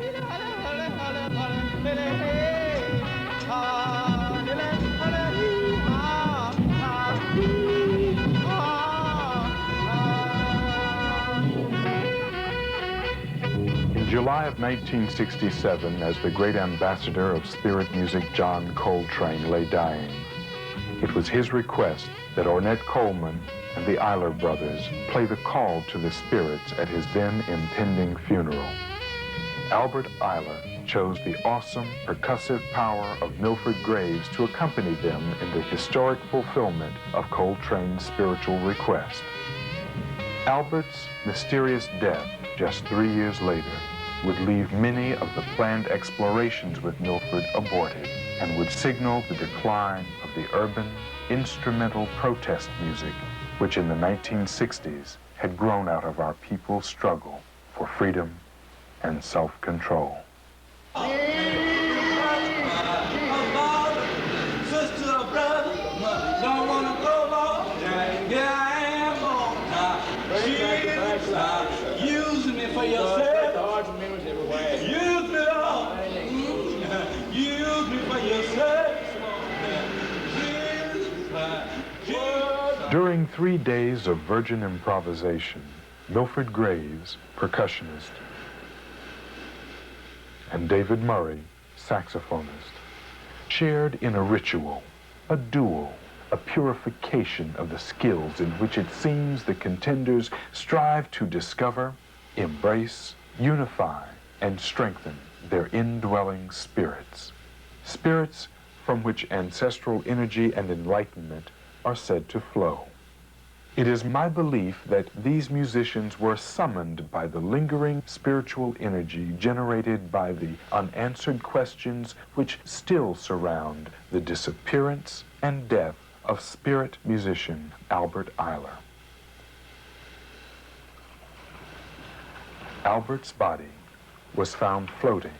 In July of 1967, as the great ambassador of spirit music John Coltrane lay dying, it was his request that Ornette Coleman and the Ayler brothers play the call to the spirits at his then impending funeral. Albert Ayler chose the awesome percussive power of Milford Graves to accompany them in the historic fulfillment of Coltrane's spiritual request. Albert's mysterious death just 3 years later would leave many of the planned explorations with Milford aborted and would signal the decline of the urban, instrumental protest music which in the 1960s had grown out of our people's struggle for freedom and self-control. During 3 days of virgin improvisation, Milford Graves, percussionist, and David Murray, saxophonist, shared in a ritual, a duel, a purification of the skills in which it seems the contenders strive to discover, embrace, unify, and strengthen their indwelling spirits. Spirits from which ancestral energy and enlightenment are said to flow. It is my belief that these musicians were summoned by the lingering spiritual energy generated by the unanswered questions which still surround the disappearance and death of spirit musician Albert Ayler. Albert's body was found floating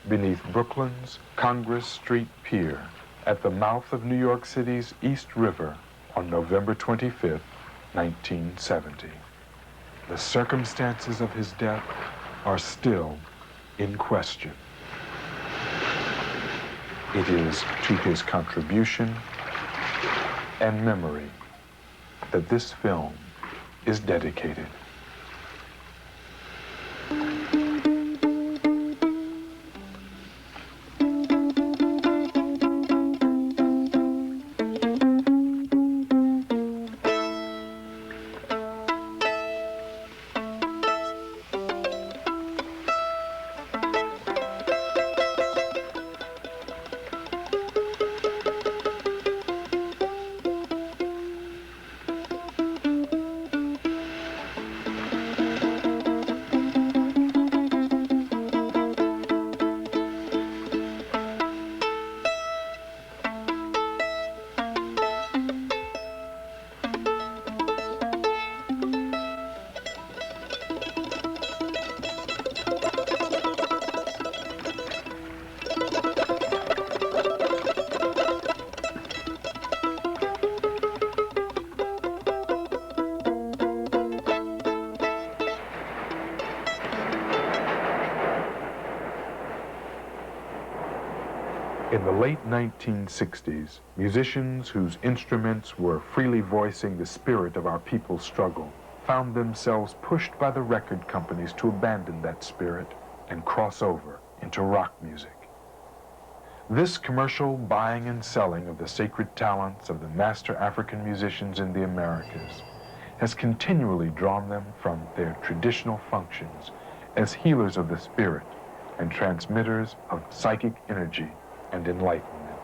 beneath Brooklyn's Congress Street Pier at the mouth of New York City's East River on November 25th, 1970. The circumstances of his death are still in question. It is to his contribution and memory that this film is dedicated. In the late 1960s, musicians whose instruments were freely voicing the spirit of our people's struggle found themselves pushed by the record companies to abandon that spirit and cross over into rock music. This commercial buying and selling of the sacred talents of the master African musicians in the Americas has continually drawn them from their traditional functions as healers of the spirit and transmitters of psychic energy and enlightenment.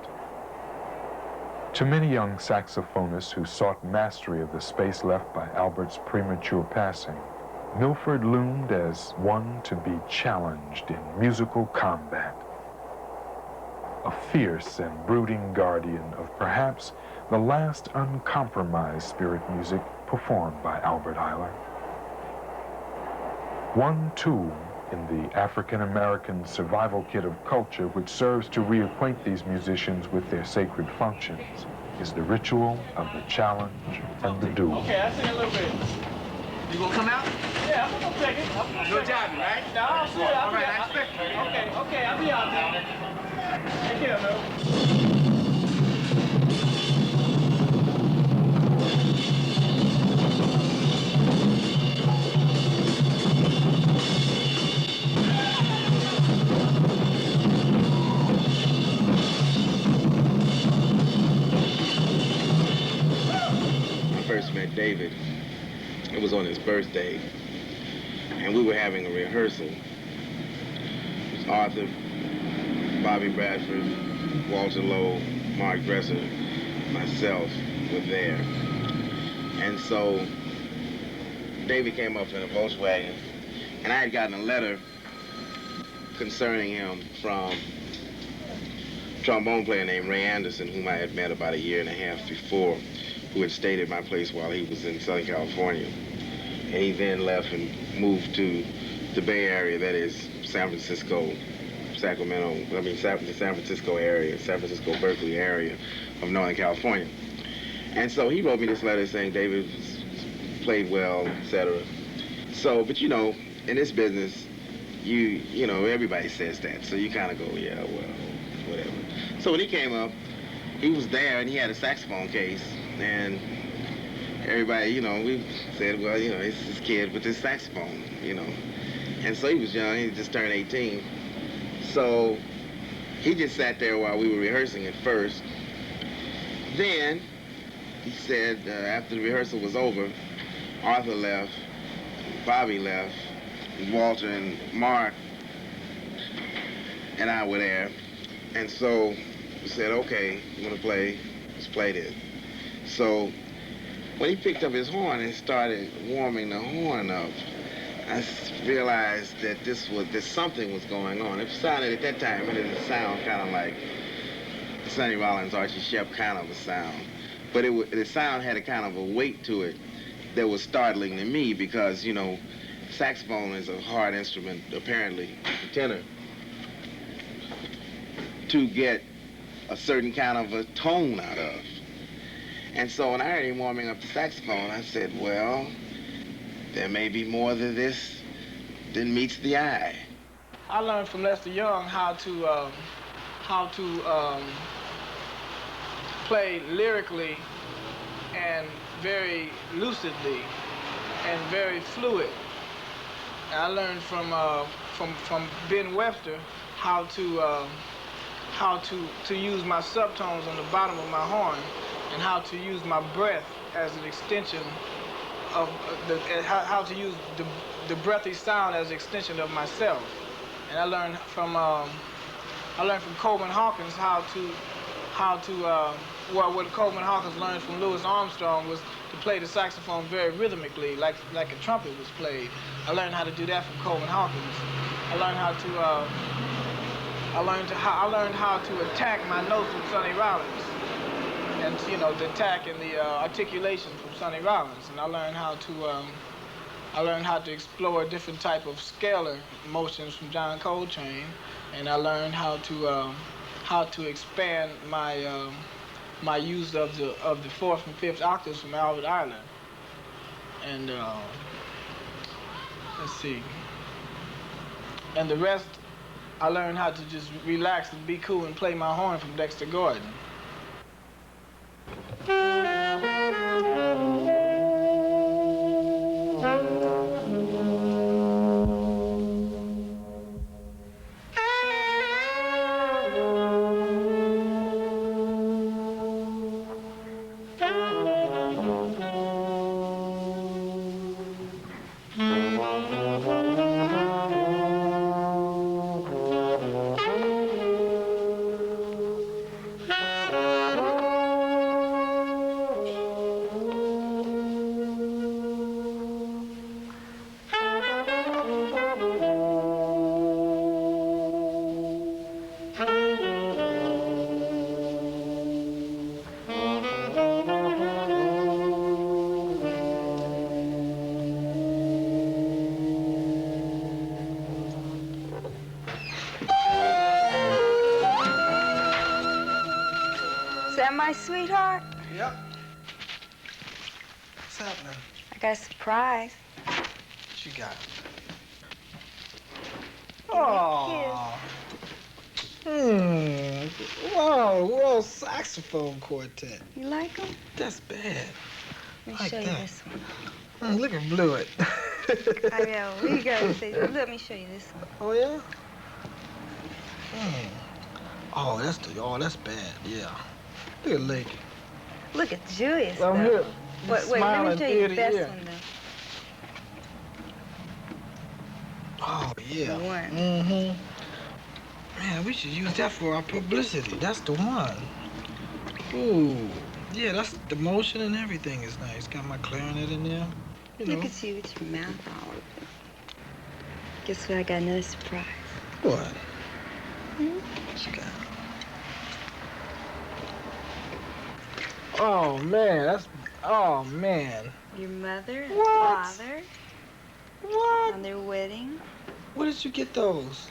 To many young saxophonists who sought mastery of the space left by Albert's premature passing, Milford loomed as one to be challenged in musical combat. A fierce and brooding guardian of perhaps the last uncompromised spirit music performed by Albert Ayler. One tool in the African-American survival kit of culture which serves to reacquaint these musicians with their sacred functions is the ritual of the challenge and the duel. Okay, I sing a little bit. You gonna come out? Yeah, I'm gonna take it. No job, right? No, I'll see it. All right, I expect you. Okay, I'll be out there. Take care, Mel. First met David, it was on his birthday, and we were having a rehearsal. It was Arthur, Bobby Bradford, Walter Lowe, Mark Dresser, myself were there. And so David came up in a Volkswagen, and I had gotten a letter concerning him from a trombone player named Ray Anderson, whom I had met about 1.5 years before, who had stayed at my place while he was in Southern California. And he then left and moved to the Bay Area, that is San Francisco, Sacramento, the San Francisco area, San Francisco, Berkeley area of Northern California. And so he wrote me this letter saying David played well, etc. So, but you know, in this business, you know, everybody says that. So you kind of go, yeah, well, whatever. So when he came up, he was there and he had a saxophone case. And everybody, you know, we said, well, you know, it's this kid with this saxophone, you know. And so he was young, he just turned 18. So he just sat there while we were rehearsing at first. Then he said, after the rehearsal was over, Arthur left, Bobby left, Walter and Mark and I were there. And so we said, okay, you want to play? Let's play this. So when he picked up his horn and started warming the horn up, I realized that something was going on. It sounded at that time, it didn't sound kind of like Sonny Rollins, Archie Shepp kind of a sound. But the sound had a kind of a weight to it that was startling to me because, you know, saxophone is a hard instrument, apparently, tenor, to get a certain kind of a tone out of. And so when I heard him warming up the saxophone, I said, well, there may be more to this than meets the eye. I learned from Lester Young how to play lyrically and very lucidly and very fluid. And I learned from Ben Webster how to use my subtones on the bottom of my horn, and how to use my breath as an extension of how to use the breathy sound as an extension of myself. And I learned from Coleman Hawkins what Coleman Hawkins learned from Louis Armstrong was to play the saxophone very rhythmically, like a trumpet was played. I learned how to do that from Coleman Hawkins. I learned how to attack my notes from Sonny Rollins. And, you know, the attack and the articulation from Sonny Rollins. And I learned how to explore different type of scalar motions from John Coltrane. And I learned how to expand my my use of the 4th and 5th octaves from Albert Ayler. And let's see. And the rest, I learned how to just relax and be cool and play my horn from Dexter Gordon. Is that my sweetheart? Yep. What's happening? I got a surprise. What you got? Oh. saxophone quartet. You like them? That's bad. Let me Like show you that. this one. Look at Blewett. I know. We gotta say, let me show you this one. Oh, yeah? Oh, that's bad, yeah. Look at Lake. Look at Julius, I'm though. here. Wait, let Smiling me show you ear the to best ear. one, though. Oh, yeah. The one. Mm-hmm. Man, we should use that for our publicity. That's the one. Ooh. Yeah, that's the motion and everything is nice. Got my clarinet in there. You know. Look at you with your mouth all open. Guess what? I got another surprise. What? What you got? Oh, man. Oh, man. Your mother and What? father What? on their wedding. Where did you get those?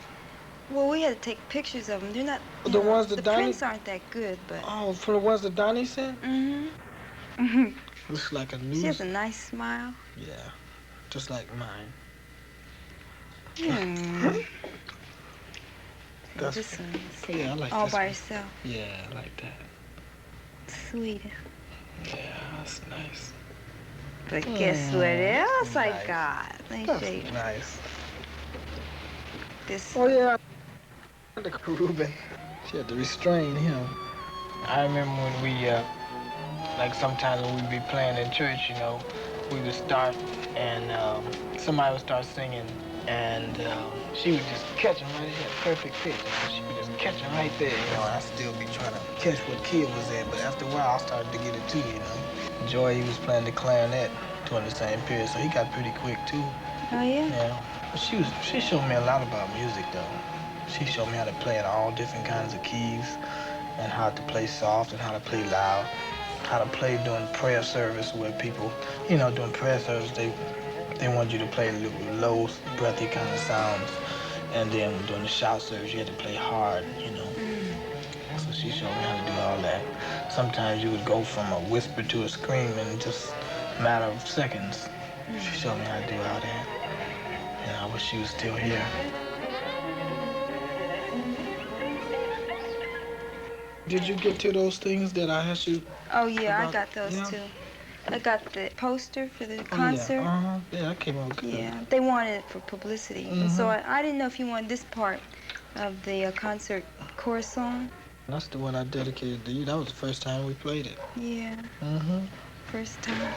Well, we had to take pictures of them. They're not. The ones that the Donnie- prints aren't that good, but. Oh, from the ones that Donnie sent? Mm-hmm. Looks like a news. She has a nice smile. Yeah, just like mine. That's- This one. See, Yeah, I like all this by one. yourself. Yeah, I like that. Sweet. Yeah, that's nice. But guess what else I nice. got? Let me That's show you. nice. This. Oh, yeah. The Ruben. She had to restrain him. I remember when we, like sometimes when we'd be playing in church, you know, we would start and somebody would start singing and she would just catch him right. She had perfect pitch. And she would just catch him right there, you know, and I'd still be trying to catch what key it was in, but after a while I started to get it too, you know. Joy, he was playing the clarinet during the same period, so he got pretty quick too. Oh yeah. Yeah. But she showed me a lot about music though. She showed me how to play in all different kinds of keys and how to play soft and how to play loud, how to play during prayer service where people, you know, during prayer service, they want you to play low, breathy kind of sounds. And then during the shout service, you had to play hard, you know. So she showed me how to do all that. Sometimes you would go from a whisper to a scream in just a matter of seconds. She showed me how to do all that. And I wish she was still here. Did you get to those things that I asked you? Oh yeah, About- I got those yeah. too. I got the poster for the Oh, concert. yeah, yeah, that came out good. Yeah, they wanted it for publicity. And so I didn't know if you wanted this part of the concert chorus song. That's the one I dedicated to you. That was the first time we played it. Yeah, first time.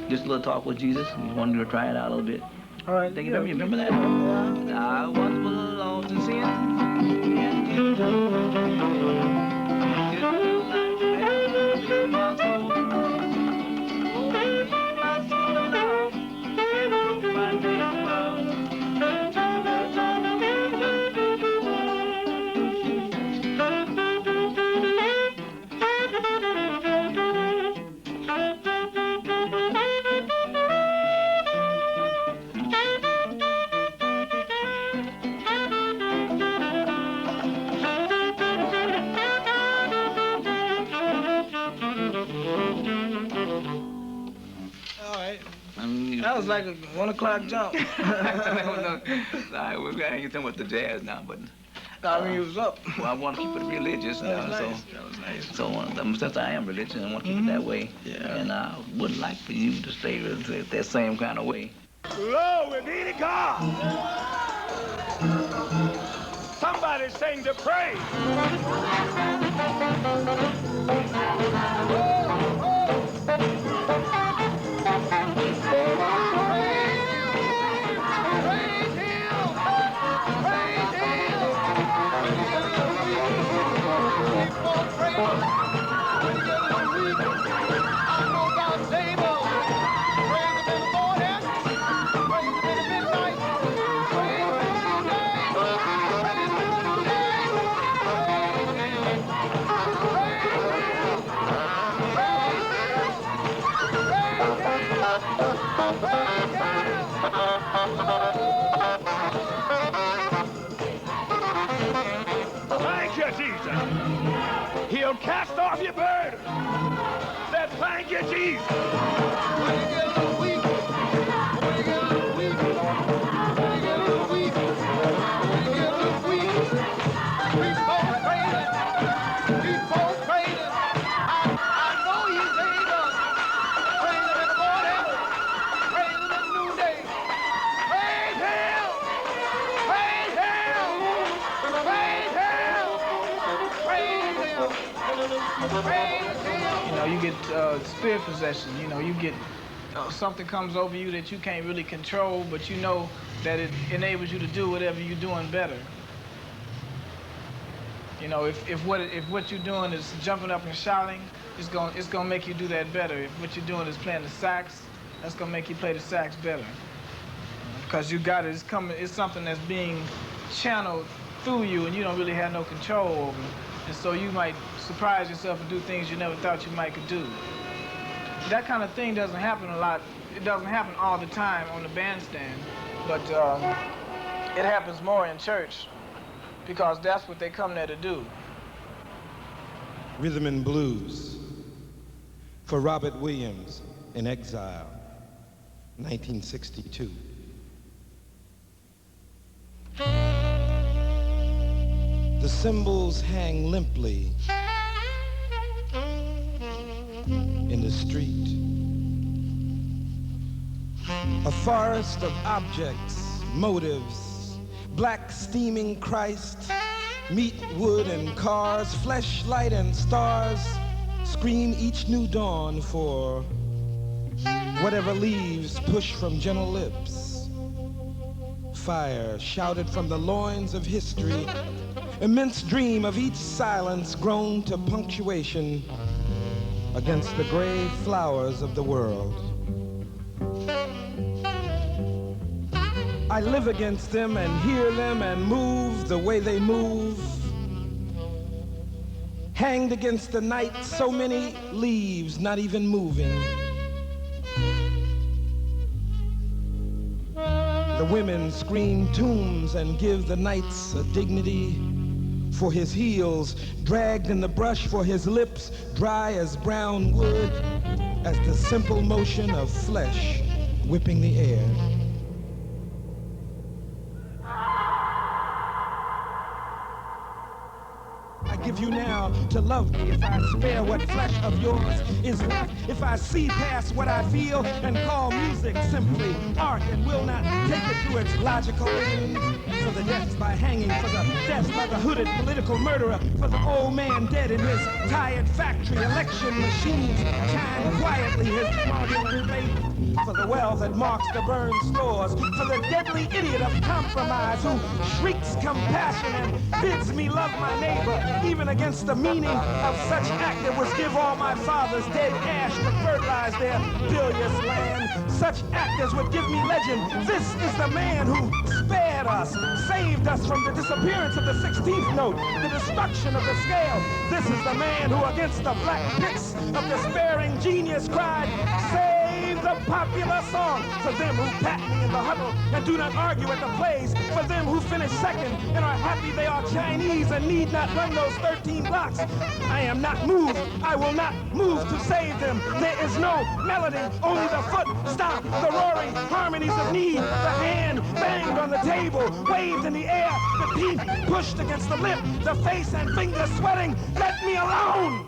Just a little talk with Jesus. We wanted to try it out a little bit. All right. Think you remember that? I once was lost in sin. And you my soul. My soul love. My name love. sounds like a 1 o'clock jump. No, I ain't talking about the jazz now, but I mean, it was up. well, I want to keep it religious. That was So nice. That was nice. So since I am religious, I want to keep it that way. Yeah. And I would like for you to stay that same kind of way. Glory be to God. Somebody sing the praise. Thank you, Jesus. He'll cast off your burden. Said, thank you, Jesus. When you get a little weak, when you get a little weak, when you get a little weak, when you get a little weak, keep on praying, keep on praying. I know he's able. Praise him in the morning, praise him in the noonday. Praise him, praise him, praise him, praise him, praise him. You know, you get spirit possession. You know, you get something comes over you that you can't really control, but you know that it enables you to do whatever you're doing better. You know, if what you're doing is jumping up and shouting, it's gonna make you do that better. If what you're doing is playing the sax, that's gonna make you play the sax better. Because you got it. It's something that's being channeled through you, and you don't really have no control over it. And so you might surprise yourself and do things you never thought you might could do. That kind of thing doesn't happen a lot. It doesn't happen all the time on the bandstand, but it happens more in church because that's what they come there to do. Rhythm and Blues for Robert Williams in Exile, 1962. The cymbals hang limply in the street. A forest of objects, motives, black steaming Christ, meat, wood, and cars, flesh, light, and stars scream each new dawn for whatever leaves push from gentle lips. Fire shouted from the loins of history, immense dream of each silence grown to punctuation against the gray flowers of the world. I live against them and hear them and move the way they move. Hanged against the night, so many leaves not even moving. The women scream tunes and give the nights a dignity. For his heels dragged in the brush, for his lips dry as brown wood, as the simple motion of flesh whipping the air. I give you now to love me if I spare what flesh of yours is left, if I see past what I feel and call music simply art and will not take it to its logical end. For the deaths by hanging, for the deaths by the hooded political murderer, for the old man dead in his tired factory, election machines chime quietly his fraudulent faith, for the well that marks the burned stores, for the deadly idiot of compromise who shrieks compassion and bids me love my neighbor, even against the meaning of such act that was give all my fathers dead ash to fertilize their bilious land. Such actors would give me legend. This is the man who spared us, saved us from the disappearance of the 16th note, the destruction of the scale. This is the man who against the black pits of despairing genius cried, save is a popular song for them who pat me in the huddle and do not argue at the plays, for them who finish second and are happy they are Chinese and need not run those 13 blocks. I am not moved. I will not move to save them. There is no melody, only the foot stomp, the roaring harmonies of need, the hand banged on the table, waved in the air, the teeth pushed against the lip, the face and fingers sweating. Let me alone!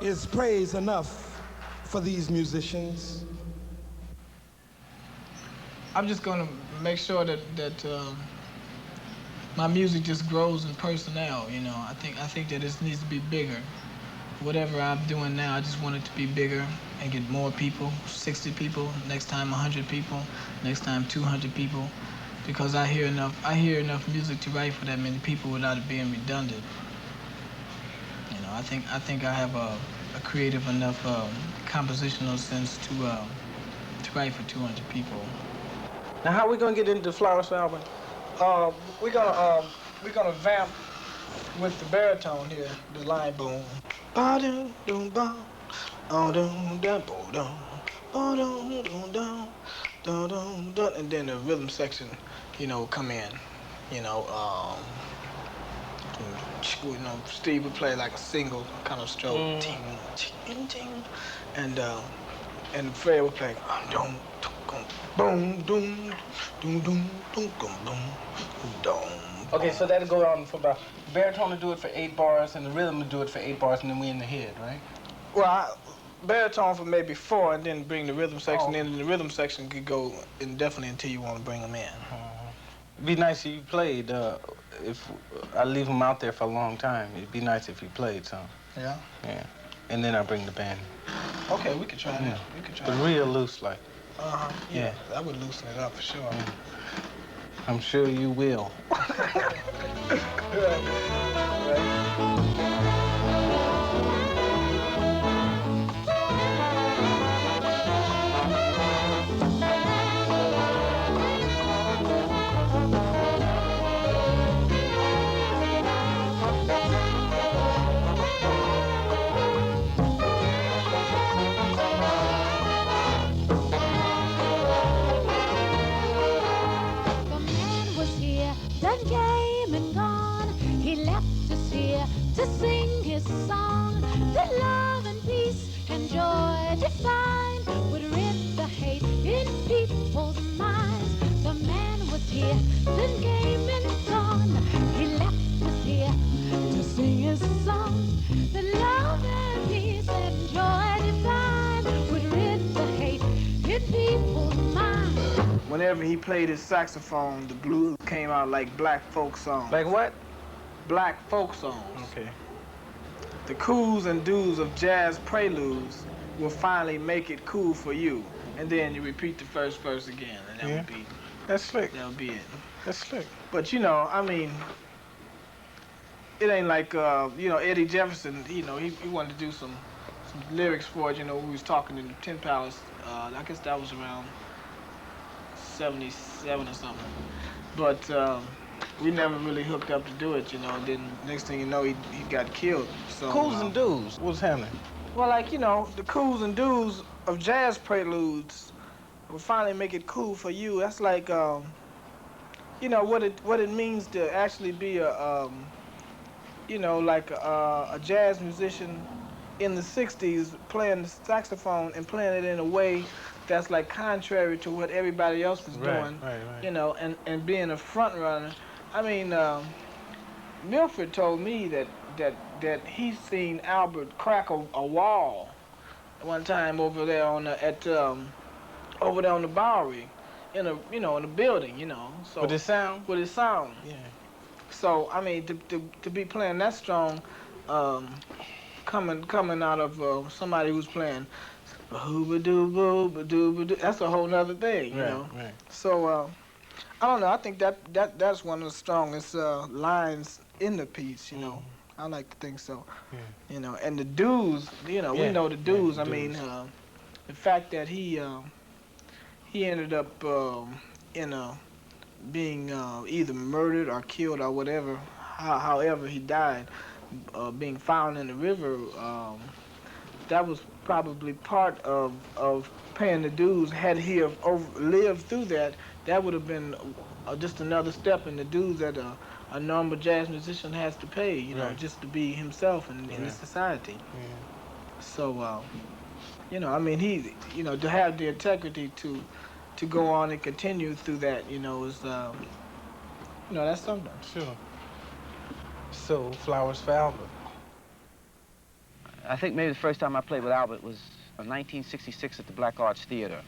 Is praise enough for these musicians? I'm just gonna make sure that my music just grows in personnel. You know, I think that it needs to be bigger. Whatever I'm doing now, I just want it to be bigger and get more people. 60 people, next time 100 people, next time 200 people, because I hear enough music to write for that many people without it being redundant. You know, I think I have a creative enough compositional sense to write for 200 people. Now, how are we gonna get into the Flowers album? We're gonna vamp with the baritone here, the line boom. And then the rhythm section, you know, come in. You know, Steve would play like a single kind of stroke, ting, ting, ting, and Fred would play boom, boom, boom, boom, boom, boom, boom, boom. Okay, so that'll go on for about baritone to do it for 8 bars and the rhythm to do it for 8 bars, and then we in the head, right? Well, baritone for maybe 4, and then bring the rhythm section in, and the rhythm section could go indefinitely until you want to bring them in. It'd be nice if you played. If I leave them out there for a long time, it'd be nice if you played some. Yeah? Yeah. And then I bring the band. Okay, we could try that. We could try but that. real loose, like. Yeah, that would loosen it up for sure. Yeah. I'm sure you will. To sing his song, that love and peace and joy divine would rid the hate in people's minds. The man was here, then came and gone. He left us here to sing his song, that love and peace and joy divine would rid the hate in people's minds. Whenever he played his saxophone, the blues came out like black folk songs. Like what? Black folk songs. Okay. The coos and doos of jazz preludes will finally make it cool for you. And then you repeat the first verse again, and that would be... That's slick. That would be it. That's slick. But, you know, I mean, it ain't like, you know, Eddie Jefferson, you know, he wanted to do some lyrics for it, you know, we was talking in the 10 Palace. I guess that was around 77 or something. But, we never really hooked up to do it, you know. Then next thing you know, he got killed. So Coos and doos. What's happening? Well, like, you know, the coos and doos of jazz preludes will finally make it cool for you. That's like, you know, what it means to actually be a, you know, like a jazz musician in the '60s playing the saxophone and playing it in a way that's like contrary to what everybody else was doing. Right. You know, and being a front runner. I mean, Milford told me that he's seen Albert crack a wall one time over there on the over there on the Bowery, in a in a building, you know. So with his sound. With his sound. Yeah. So I mean, to be playing that strong, coming out of somebody who's playing, that's a whole nother thing, you know. Right. So. I don't know. I think that's one of the strongest lines in the piece. You know, I like to think so. Yeah. You know, and the dues. You know, we know the dues. I mean, the fact that he ended up being either murdered or killed or whatever. However he died, being found in the river that was probably part of paying the dues. Had he have lived through that, that would have been just another step in the dues that a normal jazz musician has to pay, you know, just to be himself in the society. So, you know, I mean, he, you know, to have the integrity to go on and continue through that, you know, is, you know, that's something. Sure. So, flowers for Albert. I think maybe the first time I played with Albert was in 1966 at the Black Arts Theater.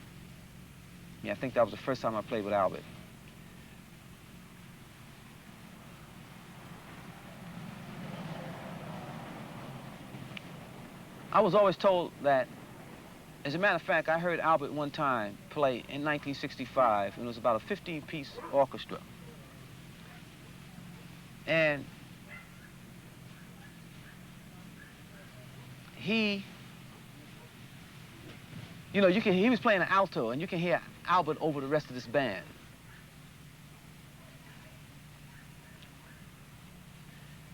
Yeah, I think that was the first time I played with Albert. I was always told that, as a matter of fact, I heard Albert one time play in 1965, and it was about a 15-piece orchestra. And he, you know, he was playing an alto, and you can hear Albert over the rest of this band.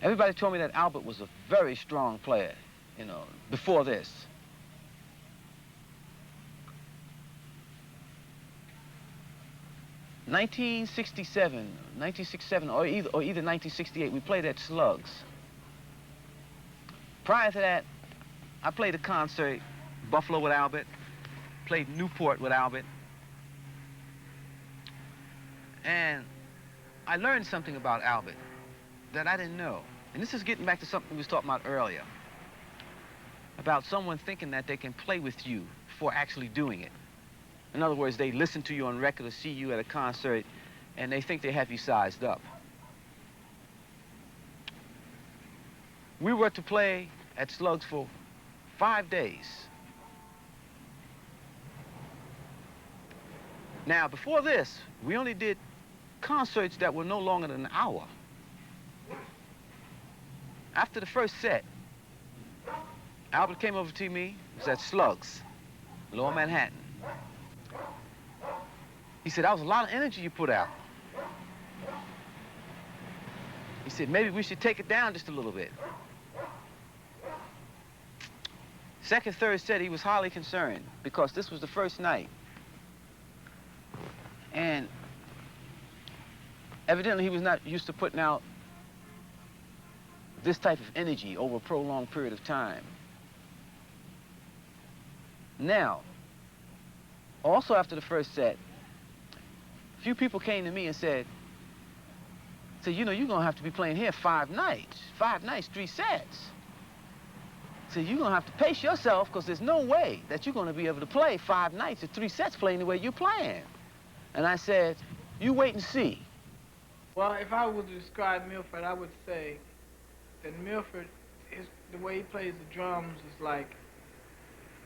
Everybody told me that Albert was a very strong player, you know, before this. In 1967, or either 1968, we played at Slugs. Prior to that, I played a concert, Buffalo with Albert, played Newport with Albert, and I learned something about Albert that I didn't know. And this is getting back to something we was talking about earlier, about someone thinking that they can play with you before actually doing it. In other words, they listen to you on record or see you at a concert, and they think they have you sized up. We were to play at Slugs for 5 days. Now, before this, we only did concerts that were no longer than an hour. After the first set, Albert came over to me. It was at Slugs, Lower Manhattan. He said, that was a lot of energy you put out. He said, maybe we should take it down just a little bit. Second, third set, he was highly concerned because this was the first night. And evidently he was not used to putting out this type of energy over a prolonged period of time. Now, also after the first set, a few people came to me and said, you know, you're gonna have to be playing here 5 nights. 5 nights, 3 sets. So you're gonna have to pace yourself because there's no way that you're gonna be able to play 5 nights or 3 sets playing the way you're playing. And I said, you wait and see. Well, if I were to describe Milford, I would say that Milford, the way he plays the drums is like,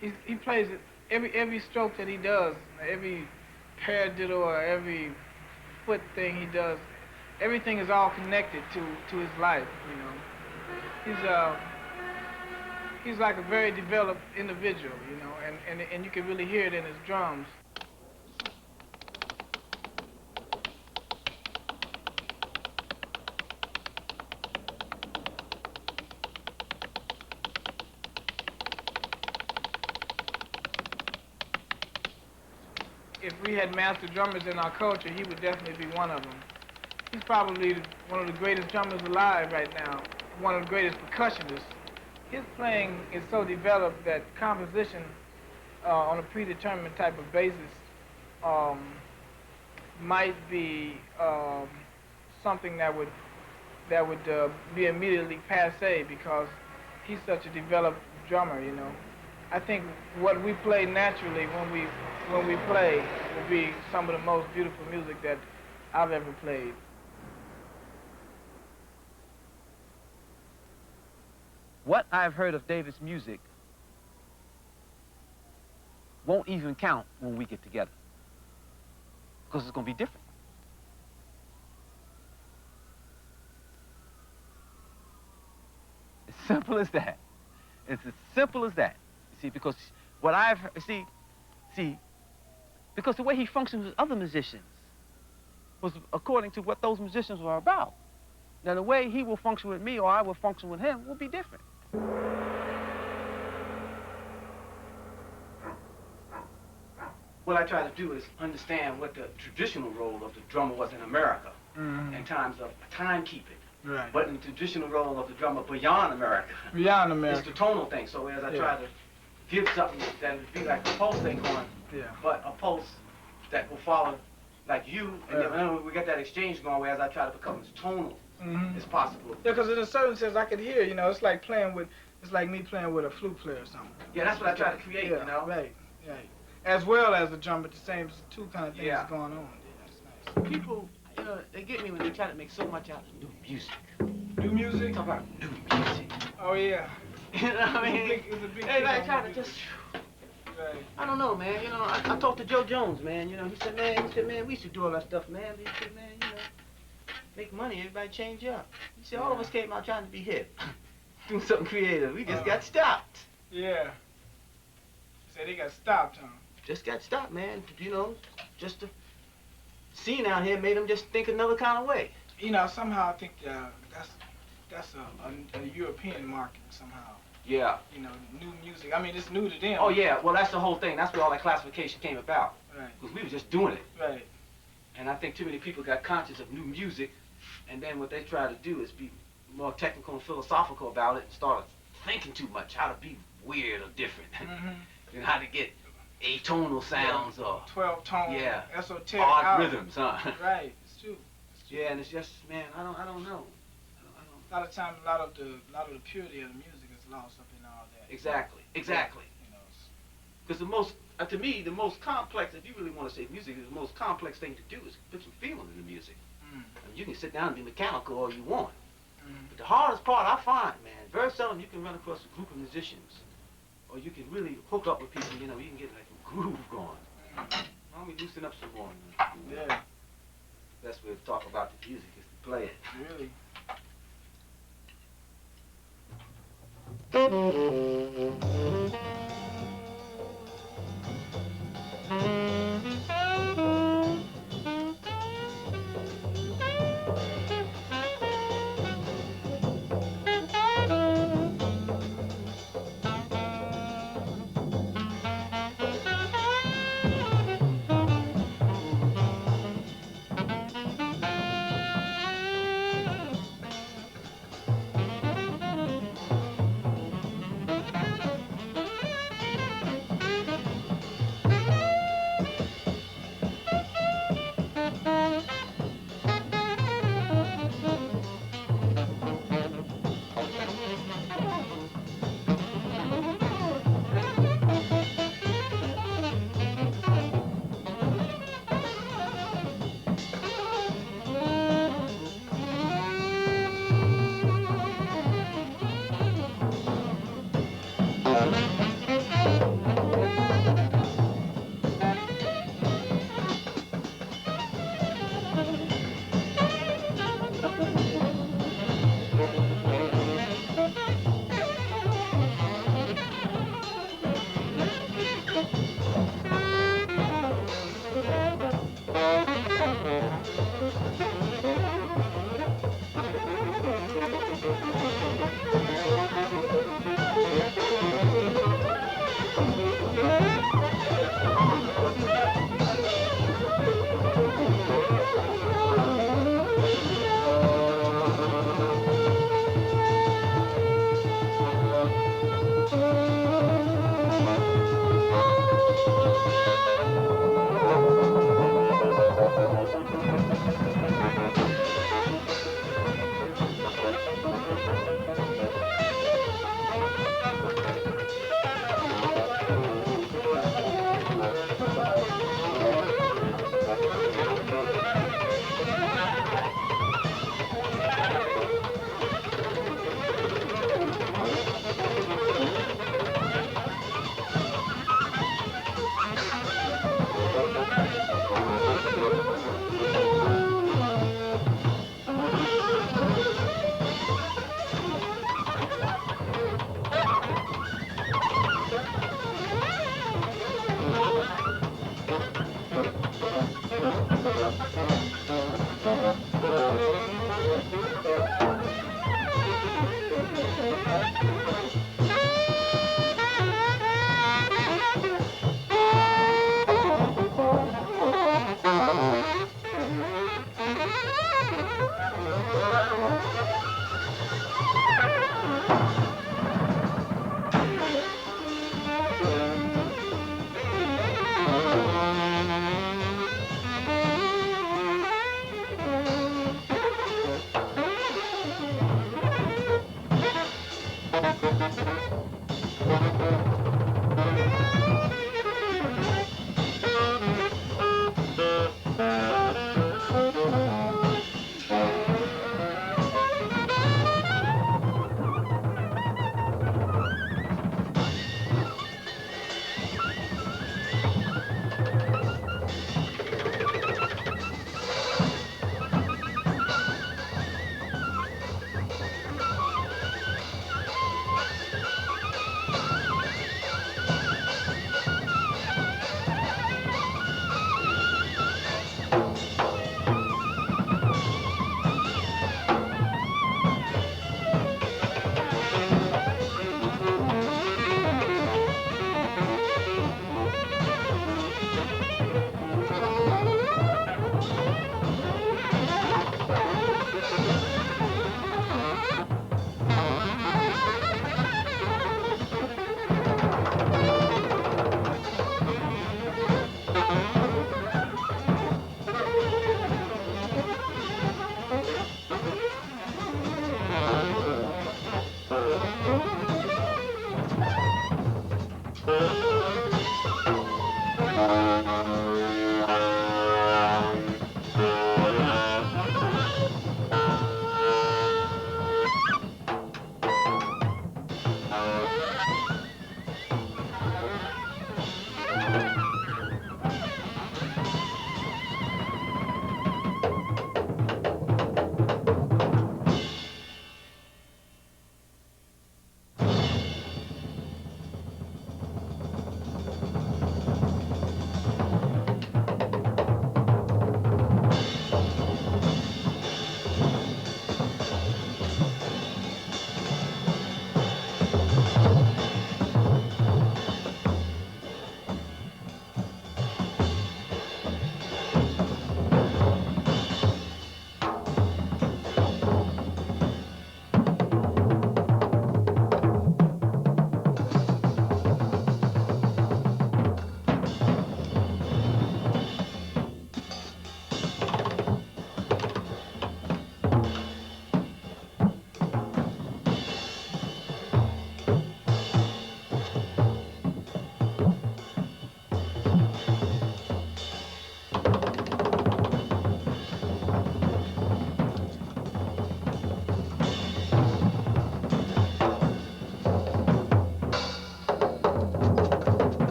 he plays it, every stroke that he does, every paradiddle or every foot thing he does, everything is all connected to his life, you know. He's like a very developed individual, you know, and you can really hear it in his drums. If we had master drummers in our culture, he would definitely be one of them. He's probably one of the greatest drummers alive right now, one of the greatest percussionists. His playing is so developed that composition on a predetermined type of basis might be something that would be immediately passé because he's such a developed drummer, you know. I think what we play naturally when we play will be some of the most beautiful music that I've ever played. What I've heard of David's music won't even count when we get together because it's going to be different. As simple as that. It's as simple as that. See, because what I've heard, because the way he functions with other musicians was according to what those musicians were about. Now, the way he will function with me or I will function with him will be different. what I try to do is understand what the traditional role of the drummer was in America in times of timekeeping. Right. But in the traditional role of the drummer beyond America, it's the tonal thing. So as I try to give something that would be like a pulse thing going, but a pulse that will follow like you, and then we get that exchange going, whereas I try to become as tonal as possible. Yeah, because in a certain sense, I could hear, you know, it's like me playing with a flute player or something. Yeah, that's what I try to create, you know? Right. As well as the drum, but the same two kind of things going on. Yeah, that's nice. People, you know, they get me when they try to make so much out of new music. New music? Talk about new music. Oh, yeah. You know what I mean? It's a big they like try to just... Right. I don't know, man. You know, I talked to Joe Jones, man. You know, he said, man, we should do all that stuff, man. He said, man, you know, make money, everybody change up. He said, all of us came out trying to be hip. Do something creative. We just got stopped. Yeah. He said they got stopped, huh? Just got stopped, man. You know, just the scene out here made them just think another kind of way. You know, somehow I think that's a European market somehow. Yeah. You know, new music. I mean, it's new to them. Oh, yeah. Well, that's the whole thing. That's where all that classification came about. Right. Because we were just doing it. Right. And I think too many people got conscious of new music, and then what they try to do is be more technical and philosophical about it and start thinking too much, how to be weird or different. And how to get atonal sounds or 12-tone, esoteric odd rhythms, huh? Right, it's true. Yeah, and it's just, man, I don't know. A lot of times, a lot of the purity of the music is lost up in all that. Exactly. You know, because to me, the most complex, if you really want to say music, the most complex thing to do is put some feeling in the music. I mean, you can sit down and be mechanical all you want. But the hardest part I find, man, very seldom you can run across a group of musicians, or you can really hook up with people, you know, you can get like a groove going. Why don't we loosen up some more? Man? Yeah. That's where to talk about the music, is to play it. Really.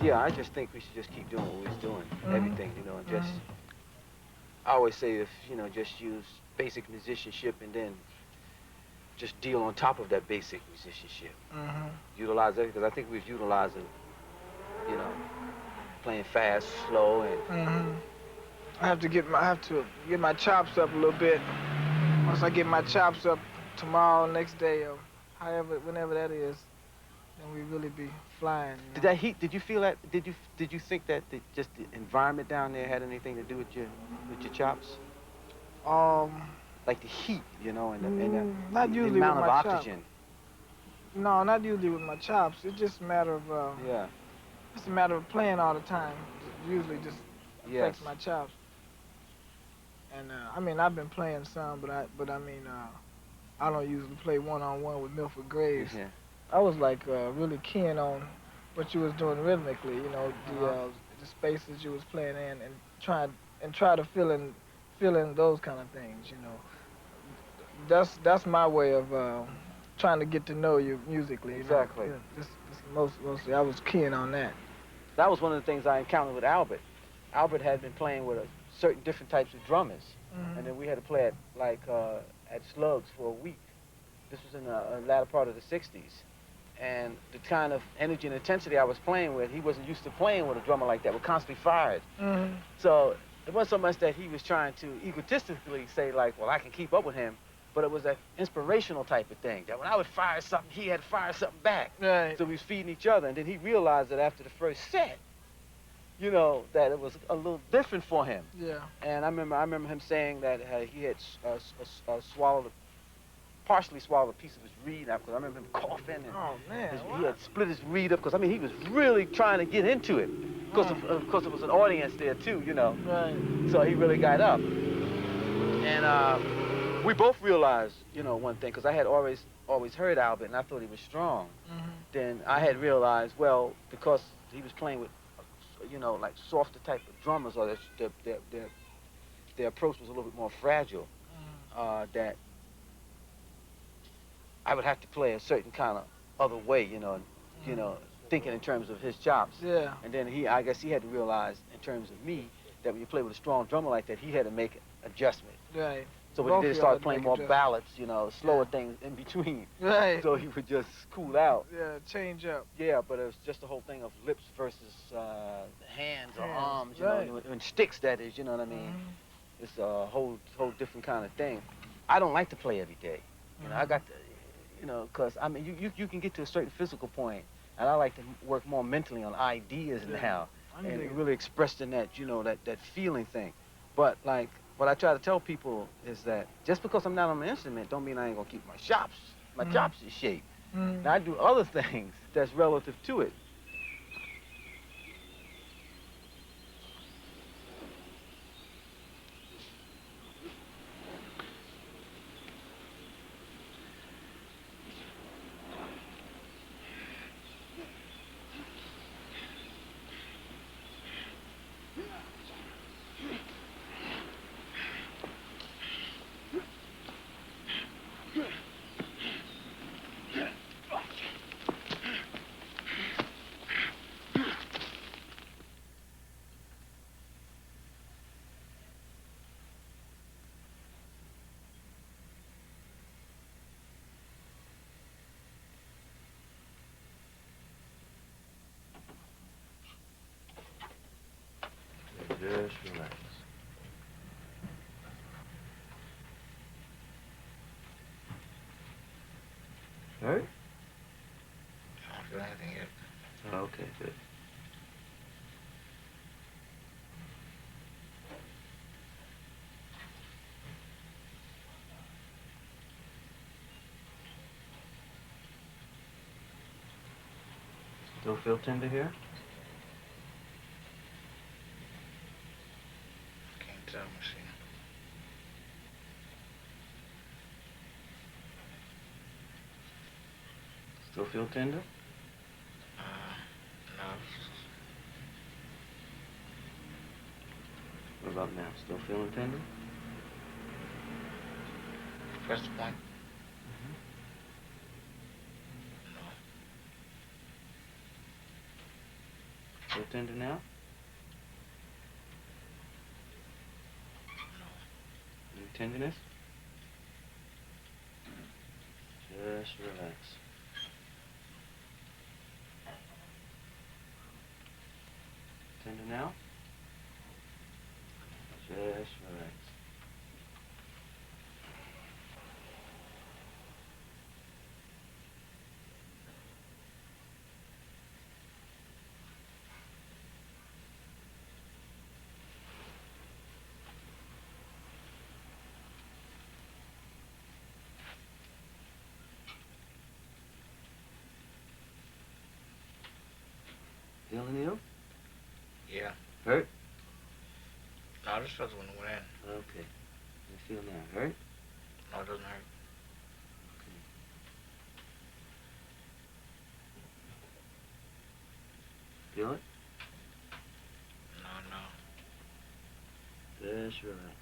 Yeah, I just think we should just keep doing what we was doing, everything, you know, and just, I always say if, you know, just use basic musicianship and then just deal on top of that basic musicianship. Utilize everything, because I think we've utilized it, you know, playing fast, slow, and... I have to get my chops up a little bit. Once I get my chops up tomorrow, next day, or however, whenever that is, then we really be flying. You know? Did that heat? Did you feel that? Did you think that just the environment down there had anything to do with your chops? Like the heat, you know, and the amount of oxygen. No, not usually with my chops. It's just a matter of yeah. It's a matter of playing all the time. Usually just affects my chops. And I mean, I've been playing some, but I mean, I don't usually play one-on-one with Milford Graves. Yeah. I was like really keen on what you was doing rhythmically, you know, the spaces you was playing in, and try to fill in those kind of things, you know. That's my way of trying to get to know you musically. Exactly. You know? Just mostly, I was keen on that. That was one of the things I encountered with Albert. Albert had been playing with certain different types of drummers, and then we had to play at Slugs for a week. This was in the latter part of the 60s. And the kind of energy and intensity I was playing with, he wasn't used to playing with a drummer like that. We're constantly fired. So it wasn't so much that he was trying to egotistically say, like, well, I can keep up with him, but it was an inspirational type of thing, that when I would fire something, he had to fire something back. Right. So we was feeding each other, and then he realized that after the first set, you know, that it was a little different for him. Yeah. And I remember him saying that he had swallowed partially swallowed a piece of his reed because I remember him coughing and Oh, man, he had split his reed up because I mean he was really trying to get into it because of course there was an audience there too, you know. Right. So he really got up, and we both realized, you know, one thing because I had always heard Albert and I thought he was strong. Then I had realized, well, because he was playing with, you know, like softer type of drummers, or their approach was a little bit more fragile, that I would have to play a certain kind of other way, you know, thinking in terms of his chops. Yeah. And then I guess he had to realize in terms of me that when you play with a strong drummer like that, he had to make an adjustment. Right. So when he did start playing more ballads, you know, slower things in between. Right. So he would just cool out. Yeah, change up. Yeah, but it was just the whole thing of lips versus hands or arms, you know, and sticks, that is, you know what I mean? It's a whole different kind of thing. I don't like to play every day. You know, I got to, you know, because, I mean, you can get to a certain physical point, and I like to work more mentally on ideas now, and really expressed in that, you know, that feeling thing. But, like, what I try to tell people is that just because I'm not on the instrument don't mean I ain't gonna keep my chops in shape. Now I do other things that's relative to it. Just relax. All right? I don't feel anything yet. Oh, okay, good. Still feel tender here? Can't tell, machine. Still feel tender? No. What about now? Still feeling tender? Press the point. Still tender now? Any tenderness? Just relax. Tender now? Just relax. Feel the needle? Yeah. Hurt? No, this felt when it went in. Okay. You feel now? Hurt? No, it doesn't hurt. Okay. Feel it? No. Just relax.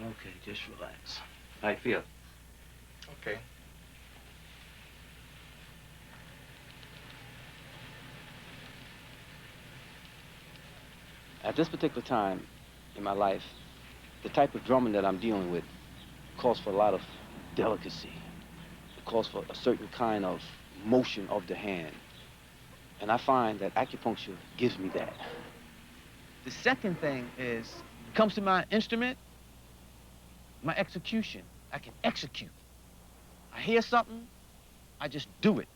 Okay, just relax. How you feel? Okay. At this particular time in my life, the type of drumming that I'm dealing with calls for a lot of delicacy. It calls for a certain kind of motion of the hand. And I find that acupuncture gives me that. The second thing is, comes to my instrument, my execution. I can execute. I hear something, I just do it.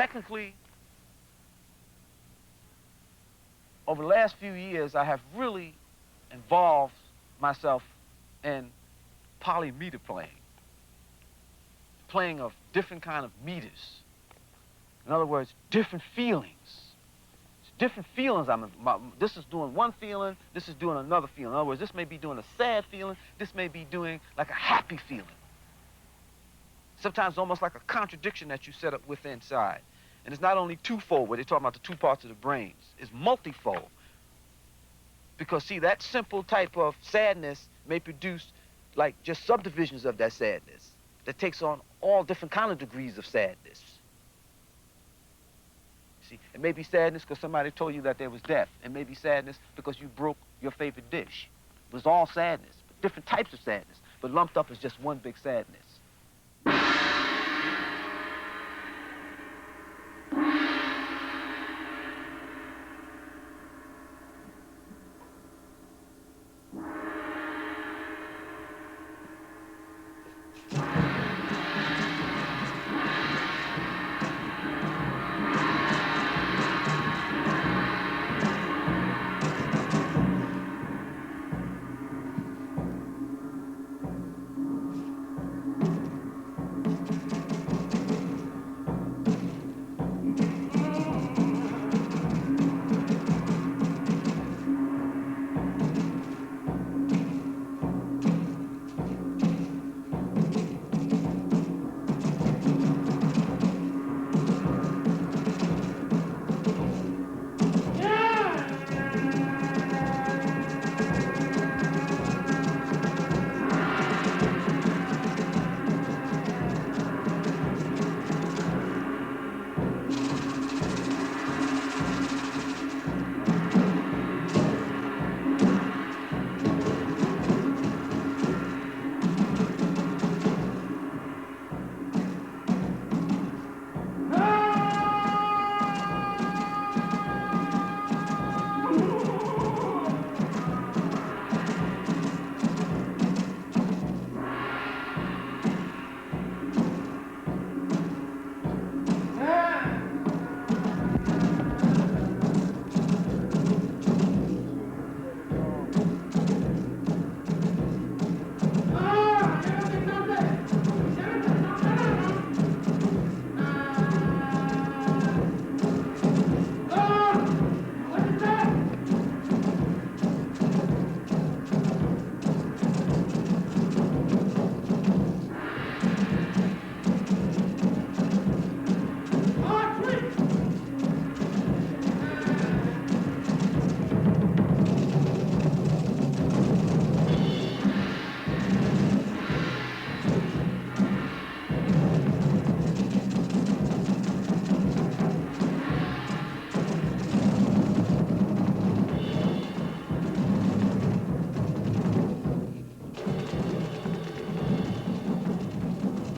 technically, over the last few years, I have really involved myself in polymeter playing of different kind of meters. In other words, different feelings. Different feelings. This is doing one feeling, this is doing another feeling. In other words, this may be doing a sad feeling, this may be doing like a happy feeling. Sometimes almost like a contradiction that you set up with inside. And it's not only twofold, where they're talking about the two parts of the brains. It's multifold. Because, see, that simple type of sadness may produce like just subdivisions of that sadness that takes on all different kind of degrees of sadness. See, it may be sadness because somebody told you that there was death. It may be sadness because you broke your favorite dish. It was all sadness, but different types of sadness, but lumped up as just one big sadness.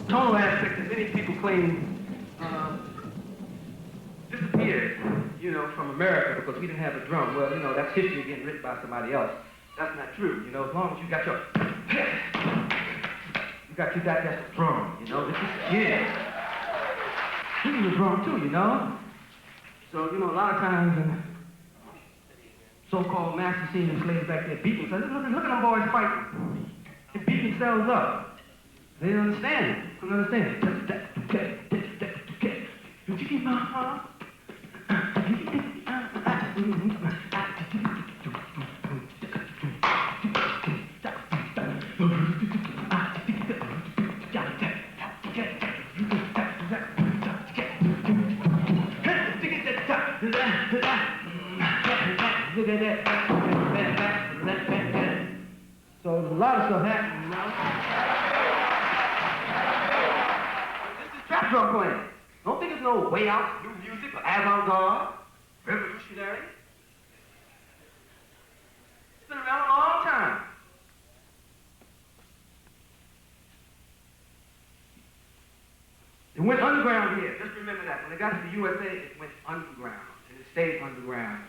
Tonal aspect that many people claim disappeared, from America because we didn't have a drum. Well, that's history getting written by somebody else. That's not true, as long as you got that's a drum, it disappeared. This is a drum too, So, a lot of times in so-called master scene and slaves back there beating themselves, look at them boys fighting. They beat themselves up. They didn't understand it. They don't understand it. So there's a lot of stuff happening, This is trap drum playing. Don't think it's no way out, new music, or avant-garde, revolutionary. It's been around a long time. It went underground here. Just remember that. When it got to the USA, it went underground, and it stayed underground.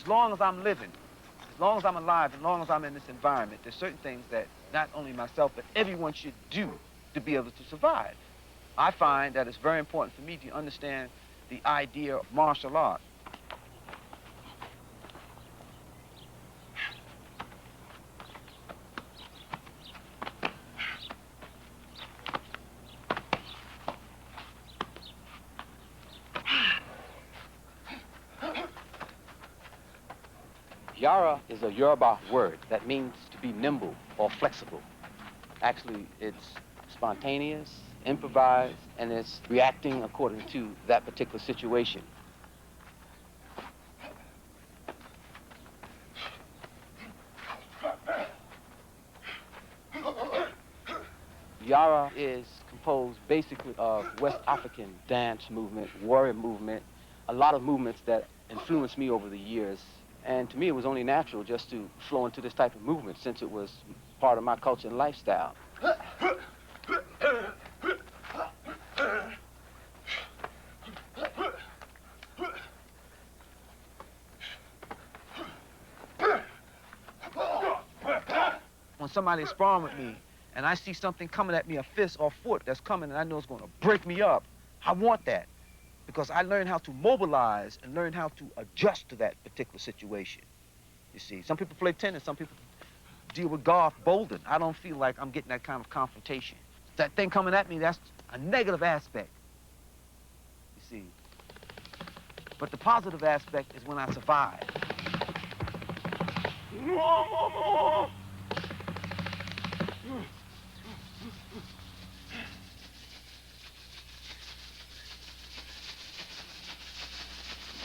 as long as I'm living, as long as I'm alive, as long as I'm in this environment, there's certain things that not only myself, but everyone should do to be able to survive. I find that it's very important for me to understand the idea of martial art. Yara is a Yoruba word that means to be nimble or flexible. Actually, it's spontaneous, improvised, and it's reacting according to that particular situation. Yara is composed basically of West African dance movement, warrior movement, a lot of movements that influenced me over the years. And to me, it was only natural just to flow into this type of movement since it was part of my culture and lifestyle. When somebody's sparring with me and I see something coming at me, a fist or foot that's coming and I know it's going to break me up, I want that. Because I learned how to mobilize and learn how to adjust to that particular situation. You see, some people play tennis, some people deal with golf, bouldering. I don't feel like I'm getting that kind of confrontation. That thing coming at me, that's a negative aspect, you see. But the positive aspect is when I survive.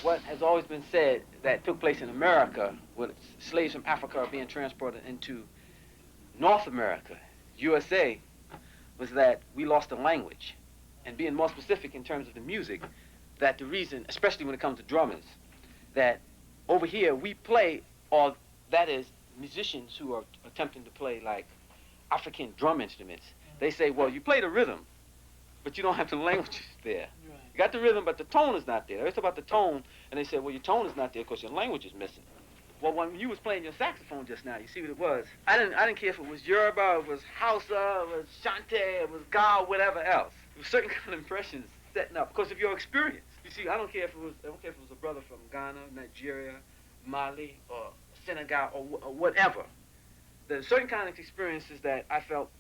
What has always been said that took place in America with slaves from Africa being transported into North America, USA, was that we lost the language. And being more specific in terms of the music, that the reason, especially when it comes to drummers, that over here we play, or that is musicians who are attempting to play like African drum instruments, they say, well, you play the rhythm, but you don't have the languages there. You got the rhythm, but the tone is not there. It's about the tone, and they said, well, your tone is not there because your language is missing. Well, when you was playing your saxophone just now, you see what it was. I didn't care if it was Yoruba, it was Hausa, it was Shante, it was Ga, whatever else. It was certain kind of impressions setting up because of your experience. You see, I don't care if it was a brother from Ghana, Nigeria, Mali, or Senegal, or whatever. There's certain kind of experiences that I felt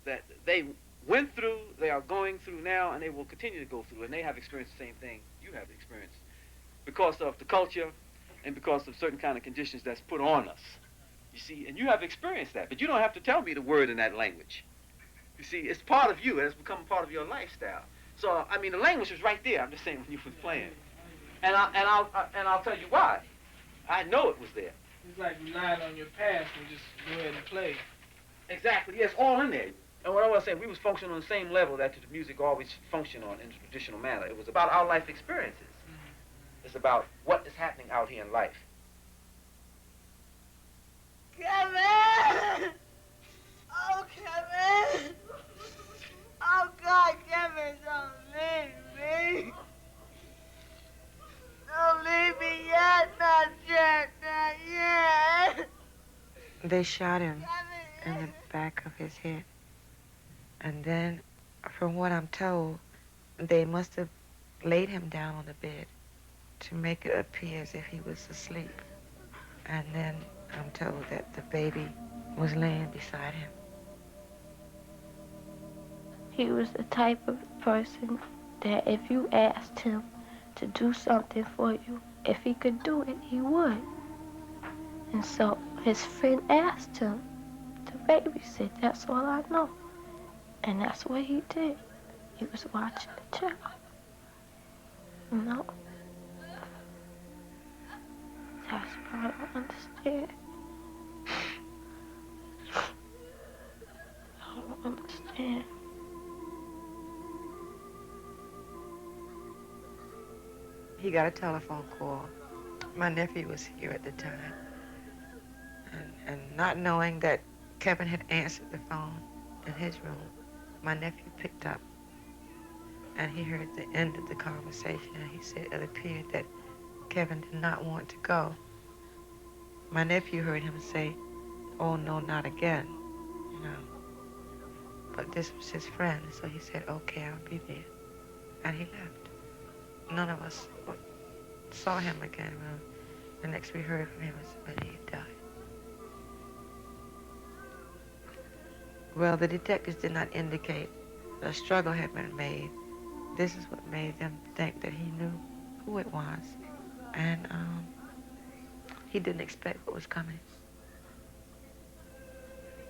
that they went through, they are going through now, and they will continue to go through, and they have experienced the same thing you have experienced because of the culture and because of certain kind of conditions that's put on us. You see, and you have experienced that, but you don't have to tell me the word in that language. You see, it's part of you, it has become part of your lifestyle. So, I mean, the language was right there, I'm just saying, when you was playing. And I'll tell you why. I know it was there. It's like relying on your past and just go ahead and play. Exactly, yes, all in there. And what I was saying, we was functioning on the same level that the music always functioned on in a traditional manner. It was about our life experiences. Mm-hmm. It's about what is happening out here in life. Kevin! Oh, Kevin! Oh, God, Kevin, don't leave me. Don't leave me yet, not yet, not yet. They shot him in the back of his head. And then, from what I'm told, they must have laid him down on the bed to make it appear as if he was asleep. And then I'm told that the baby was laying beside him. He was the type of person that if you asked him to do something for you, if he could do it, he would. And so his friend asked him to babysit, that's all I know. And that's what he did. He was watching the child. You know? That's what I don't understand. I don't understand. He got a telephone call. My nephew was here at the time. And not knowing that Kevin had answered the phone in his room, my nephew picked up, and he heard the end of the conversation, and he said it appeared that Kevin did not want to go. My nephew heard him say, "Oh, no, not again," you know. But this was his friend, so he said, "Okay, I'll be there." And he left. None of us saw him again. Well, the next we heard from him was when he had died. Well, the detectives did not indicate that a struggle had been made. This is what made them think that he knew who it was. And he didn't expect what was coming.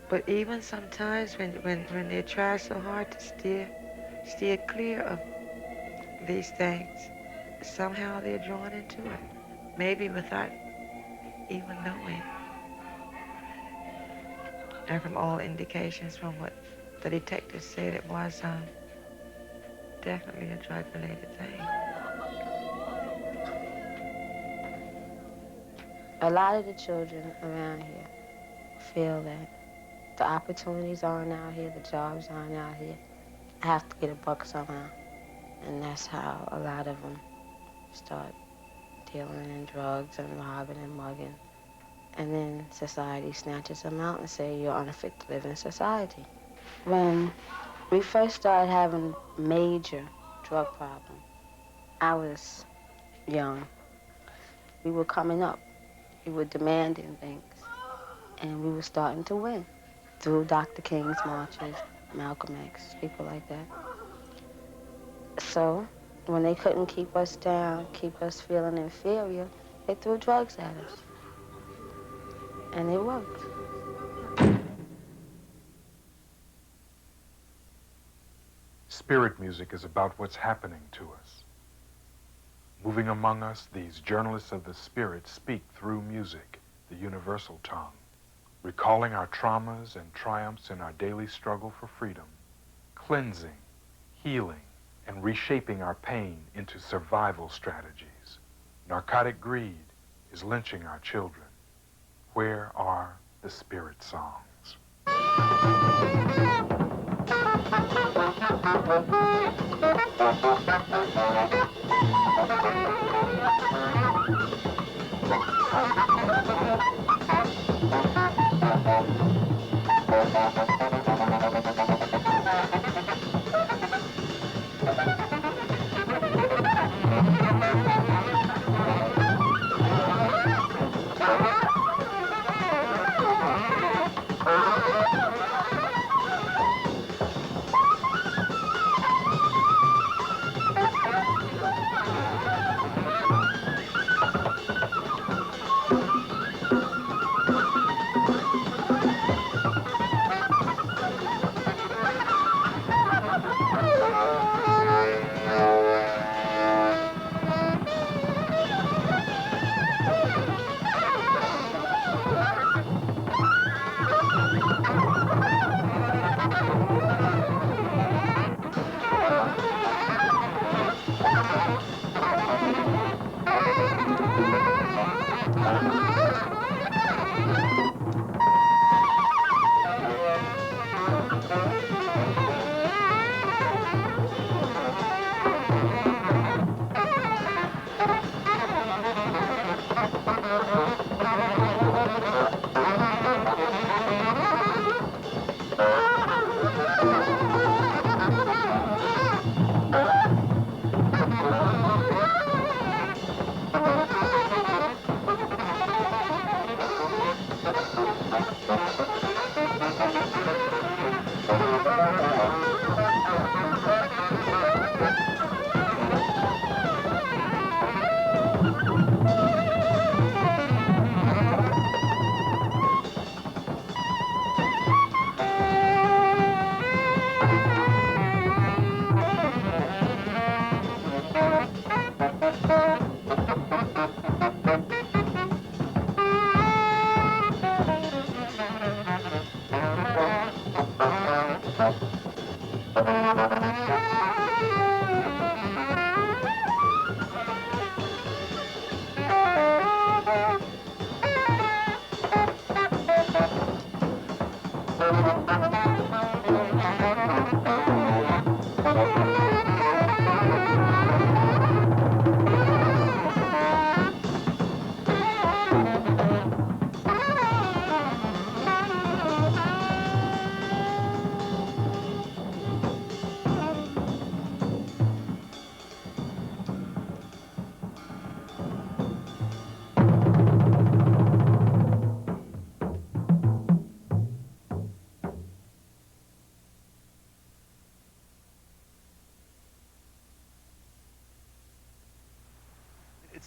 But even sometimes when they try so hard to steer clear of these things, somehow they're drawn into it, maybe without even knowing. And from all indications, from what the detectives said, it was definitely a drug-related thing. A lot of the children around here feel that the opportunities aren't out here, the jobs aren't out here. I have to get a buck somehow. And that's how a lot of them start dealing in drugs and robbing and mugging. And then society snatches them out and say, "You're unfit to live in society." When we first started having major drug problems, I was young. We were coming up. We were demanding things. And we were starting to win through Dr. King's marches, Malcolm X, people like that. So when they couldn't keep us down, keep us feeling inferior, they threw drugs at us. And it worked. Spirit music is about what's happening to us. Moving among us, these journalists of the spirit speak through music, the universal tongue, recalling our traumas and triumphs in our daily struggle for freedom, cleansing, healing, and reshaping our pain into survival strategies. Narcotic greed is lynching our children. Where are the spirit songs?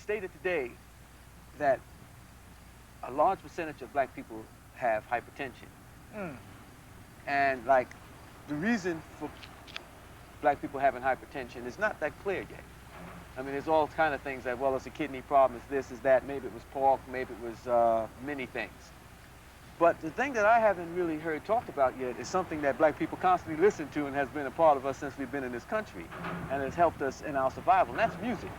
stated today that a large percentage of black people have hypertension. And like the reason for black people having hypertension is not that clear yet. I mean, there's all kind of things that, well, it's a kidney problem, it's this, it's that, maybe it was pork, maybe it was many things. But the thing that I haven't really heard talked about yet is something that black people constantly listen to and has been a part of us since we've been in this country and has helped us in our survival, and that's music.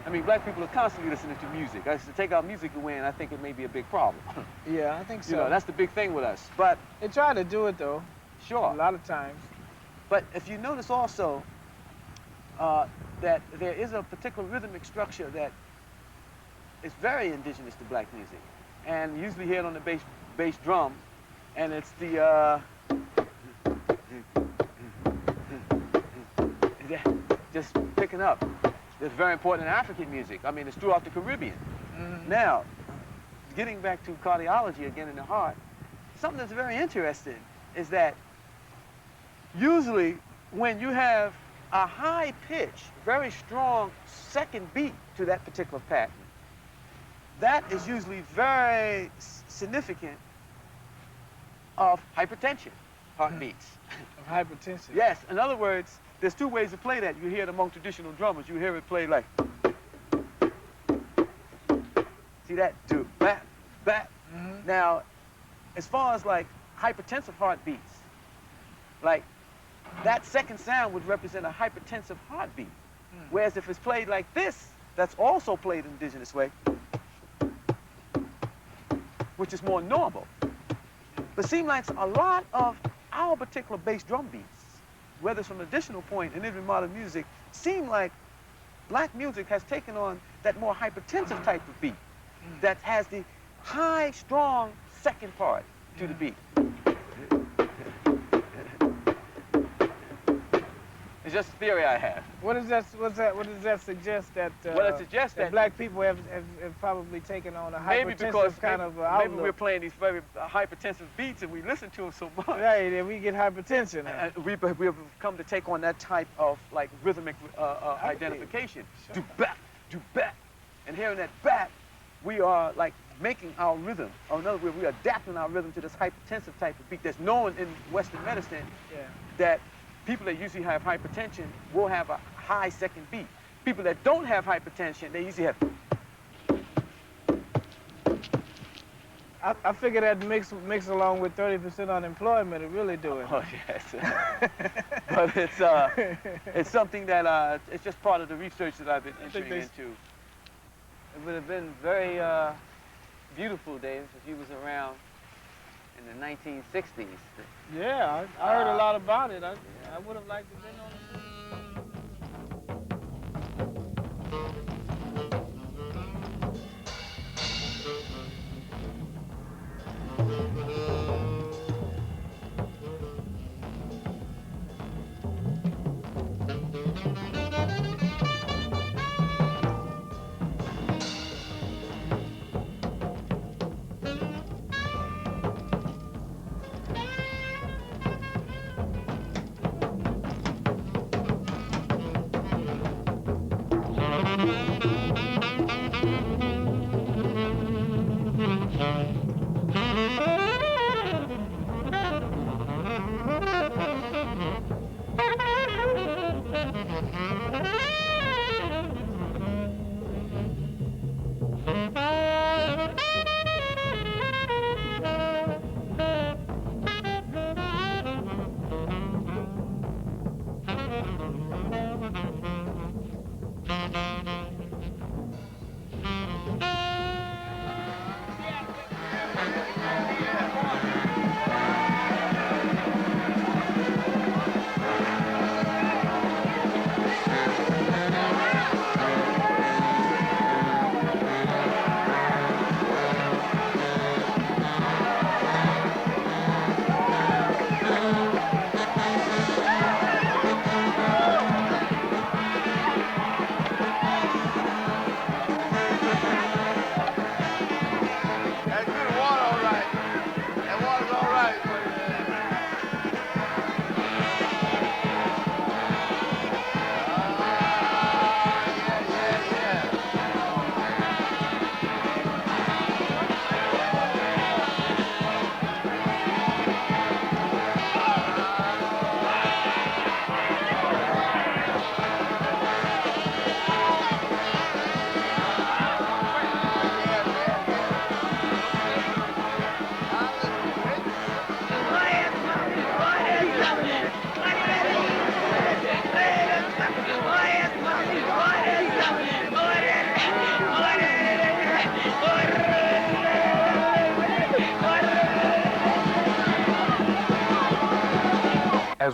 I mean, black people are constantly listening to music. I used to take our music away, and I think it may be a big problem. Yeah, I think so. You know, that's the big thing with us. But they try to do it, though. Sure. A lot of times. But if you notice also that there is a particular rhythmic structure that is very indigenous to black music, and usually hear it on the bass drum, and it's the just picking up. It's very important in African music. I mean, it's throughout the Caribbean. Now, getting back to cardiology again in the heart, something that's very interesting is that usually when you have a high pitch, very strong second beat to that particular pattern, that is usually very significant of hypertension heartbeats. Of hypertension? Yes. In other words, there's two ways to play that. You hear it among traditional drummers. You hear it played like, see that? Do, bat, bat. Now, as far as like hypertensive heartbeats, like that second sound would represent a hypertensive heartbeat. Whereas if it's played like this, that's also played indigenous way, which is more normal. But it seems like a lot of our particular bass drum beats, whether it's from an additional point and even modern music, seem like black music has taken on that more hypertensive type of beat that has the high, strong second part to the beat. It's just a theory I have. What does that suggest that? Well, it suggests that black people have probably taken on a maybe hypertensive kind of outlook. Maybe we're playing these very hypertensive beats and we listen to them so much. Right, and we get hypertension. And we've come to take on that type of like rhythmic identification. Sure. Do bat, and hearing that bat, we are like making our rhythm, or in other words, we are adapting our rhythm to this hypertensive type of beat that's known in Western medicine. That people that usually have hypertension will have a high second beat. People that don't have hypertension, they usually have. I figure that mix along with 30% unemployment, it really do it. Oh yes, but it's something that it's just part of the research that I've been entering into. It would have been very beautiful, Dave, if you was around in the 1960s. Yeah, I heard a lot about it. I would have liked to have been on it.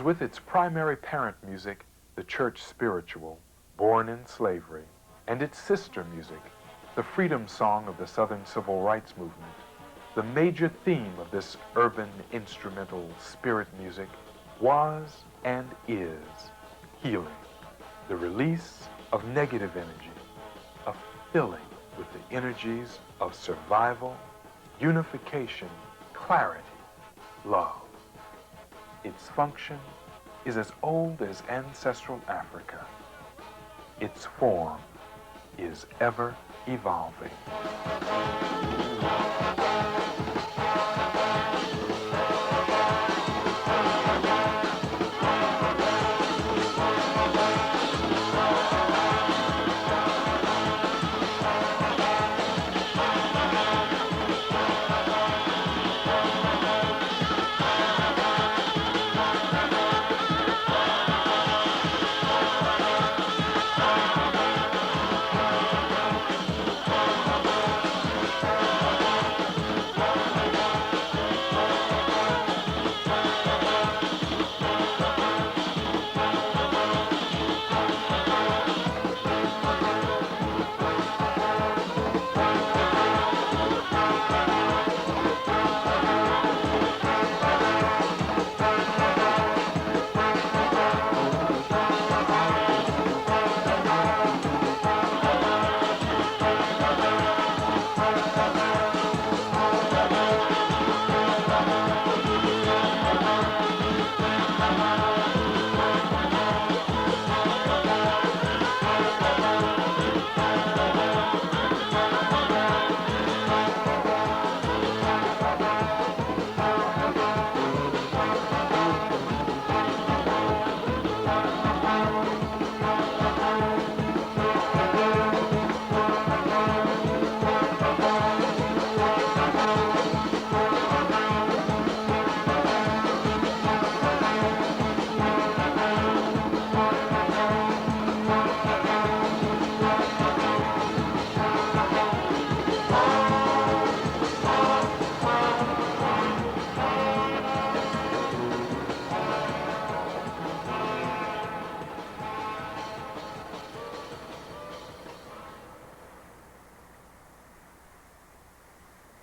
with its primary parent music, the church spiritual, born in slavery, and its sister music, the freedom song of the Southern Civil Rights Movement, the major theme of this urban instrumental spirit music was and is healing, the release of negative energy, a filling with the energies of survival, unification, clarity, love. Its function is as old as ancestral Africa. Its form is ever evolving.